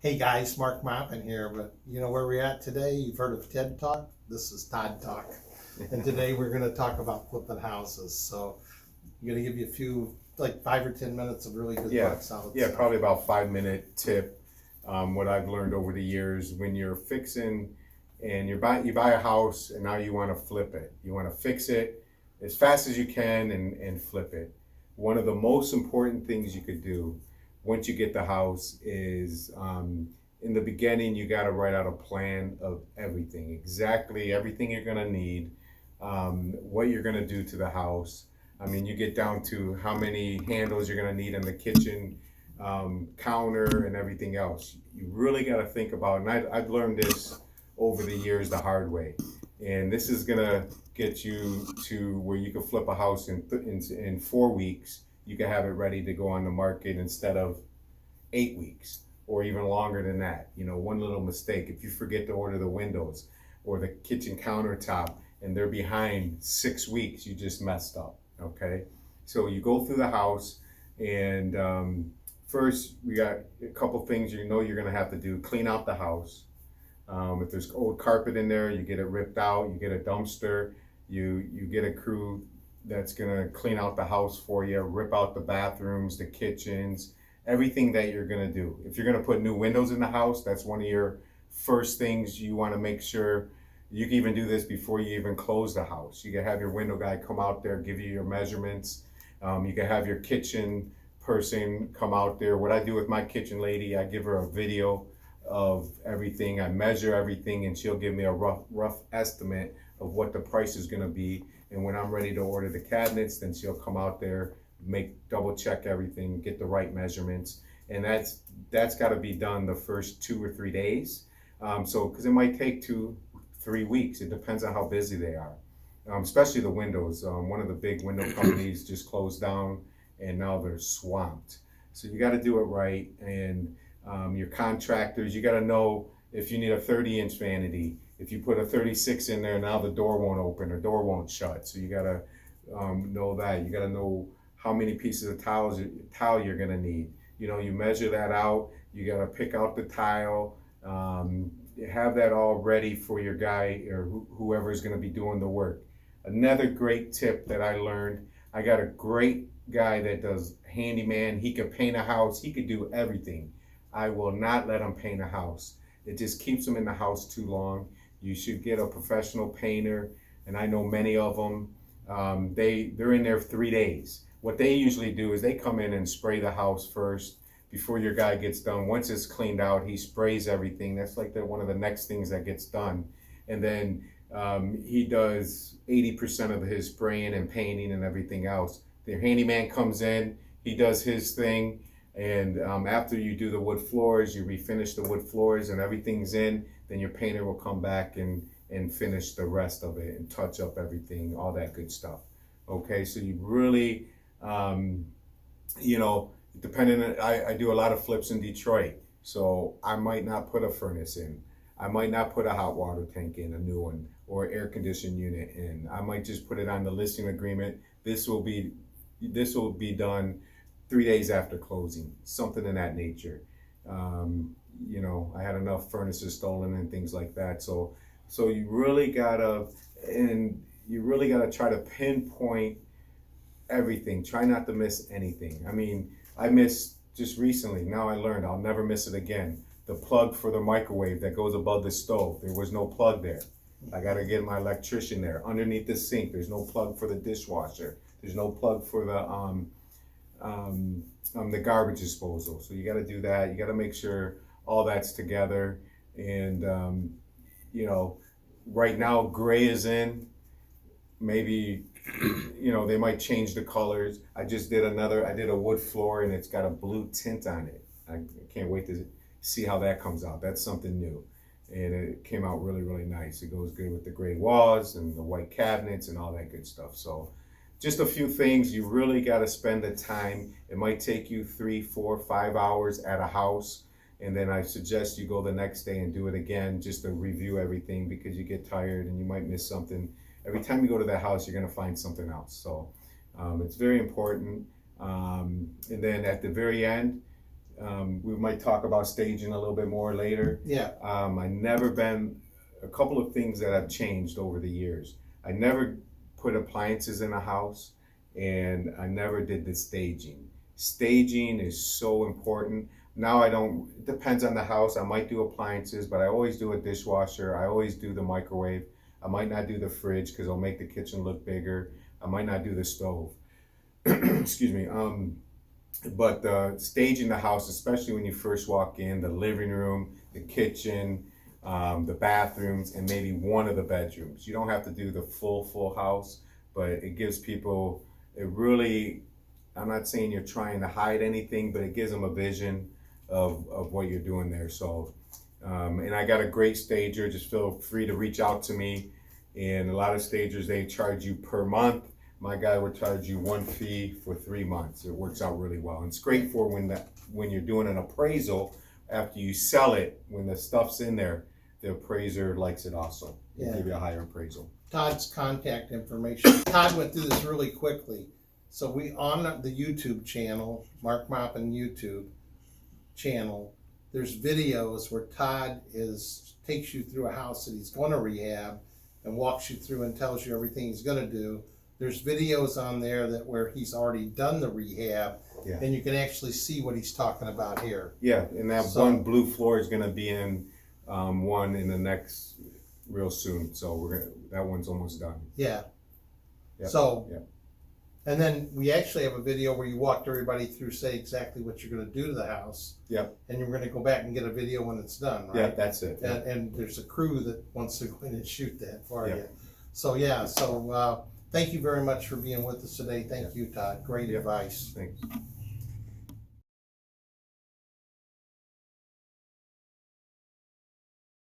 Hey guys, Mark Moppin here, but you know where we're at today? You've heard of TED Talk? This is Todd Talk. And today we're going to talk about flipping houses. So I'm going to give you a few, like 5 or 10 minutes of really good Yeah, rock solid yeah, stuff. probably about 5 minute tip. What I've learned over the years when you're fixing and you buy a house and now you want to flip it. You want to fix it as fast as you can and flip it. One of the most important things you could do once you get the house is in the beginning you got to write out a plan of everything, exactly everything you're gonna need, what you're gonna do to the house. I mean, you get down to how many handles you're gonna need in the kitchen, counter, and everything else. You really got to think about, and I've learned this over the years the hard way. And this is gonna get you to where you can flip a house in 4 weeks. You can have it ready to go on the market instead of 8 weeks or even longer than that. You know, one little mistake, if you forget to order the windows or the kitchen countertop and they're behind 6 weeks, you just messed up. Okay, so you go through the house and first we got a couple things you know you're gonna have to do. Clean out the house. If there's old carpet in there, you get it ripped out. You get a dumpster. You get a crew that's gonna clean out the house for you, rip out the bathrooms, the kitchens, everything that you're gonna do. If you're gonna put new windows in the house, that's one of your first things you want to make sure. You can even do this before you even close the house. You can have your window guy come out there, give you your measurements. You can have your kitchen person come out there. What I do with my kitchen lady, I give her a video of everything. I measure everything, and she'll give me a rough estimate of what the price is going to be. And when I'm ready to order the cabinets, then she'll come out there, make double check everything, get the right measurements, and that's got to be done the first 2 or 3 days. So because it might take 2 3 weeks, it depends on how busy they are. Especially the windows. One of the big window companies just closed down, and now they're swamped. So you got to do it right, and your contractors, you got to know if you need a 30-inch vanity. If you put a 36 in there, now the door won't open or door won't shut. So you got to know that. You got to know how many pieces of tile you're going to need. You know, you measure that out. You got to pick out the tile. Have that all ready for your guy or whoever is going to be doing the work. Another great tip that I learned, I got a great guy that does handyman. He could paint a house. He could do everything. I will not let him paint a house. It just keeps him in the house too long. You should get a professional painter, and I know many of them. They're in there 3 days. What they usually do is they come in and spray the house first before your guy gets done. Once it's cleaned out, he sprays everything. That's like one of the next things that gets done. And then he does 80% of his spraying and painting and everything else. The handyman comes in, he does his thing, and after you do the wood floors, you refinish the wood floors and everything's in, then your painter will come back and finish the rest of it and touch up everything, all that good stuff. Okay, so you really, you know, depending on, I do a lot of flips in Detroit, so I might not put a furnace in. I might not put a hot water tank in, a new one, or air conditioned unit in. I might just put it on the listing agreement. This will be done 3 days after closing, something in that nature. You know, I had enough furnaces stolen and things like that. So you really gotta, and you really gotta try to pinpoint everything. Try not to miss anything. I mean, I missed just recently. Now I learned I'll never miss it again. The plug for the microwave that goes above the stove. There was no plug there. I got to get my electrician there. Underneath the sink, there's no plug for the dishwasher. There's no plug for the garbage disposal. So you got to do that. You got to make sure all that's together. And you know, right now gray is in. Maybe you know they might change the colors. I did a wood floor and it's got a blue tint on it. I can't wait to see how that comes out. That's something new, and it came out really, really nice. It goes good with the gray walls and the white cabinets and all that good stuff. So just a few things. You really got to spend the time. It might take you 3 4 5 hours at a house, and then I suggest you go the next day and do it again just to review everything, because you get tired and you might miss something. Every time you go to that house, you're going to find something else. So it's very important. And then at the very end, We might talk about staging a little bit more later. Yeah, I never been, a couple of things that have changed over the years. I never put appliances in a house, and I never did the staging. Staging is so important. Now I don't, it depends on the house. I might do appliances, but I always do a dishwasher. I always do the microwave. I might not do the fridge because it'll make the kitchen look bigger. I might not do the stove. Excuse me. But staging the house, especially when you first walk in, the living room, the kitchen, the bathrooms, and maybe one of the bedrooms. You don't have to do the full house, but it gives people, it really, I'm not saying you're trying to hide anything, but it gives them a vision of what you're doing there. So, and I got a great stager. Just feel free to reach out to me. And a lot of stagers, they charge you per month. My guy would charge you one fee for 3 months. It works out really well. And it's great for when you're doing an appraisal after you sell it. When the stuff's in there, the appraiser likes it also. They give you a higher appraisal. Todd's contact information. Todd went through this really quickly. So we on the YouTube channel, Mark Moppin YouTube channel, there's videos where Todd takes you through a house that he's going to rehab and walks you through and tells you everything he's going to do. There's videos on there where he's already done the rehab, and you can actually see what he's talking about here. Yeah, and that one blue floor is going to be in one in the next real soon. So that one's almost done. Yeah. Yep. So, and then we actually have a video where you walked everybody through, say exactly what you're going to do to the house. Yep. And you're going to go back and get a video when it's done, right? Yeah, that's it. And there's a crew that wants to go in and shoot that for you. So thank you very much for being with us today. Thank you, Todd. Great advice. Thanks.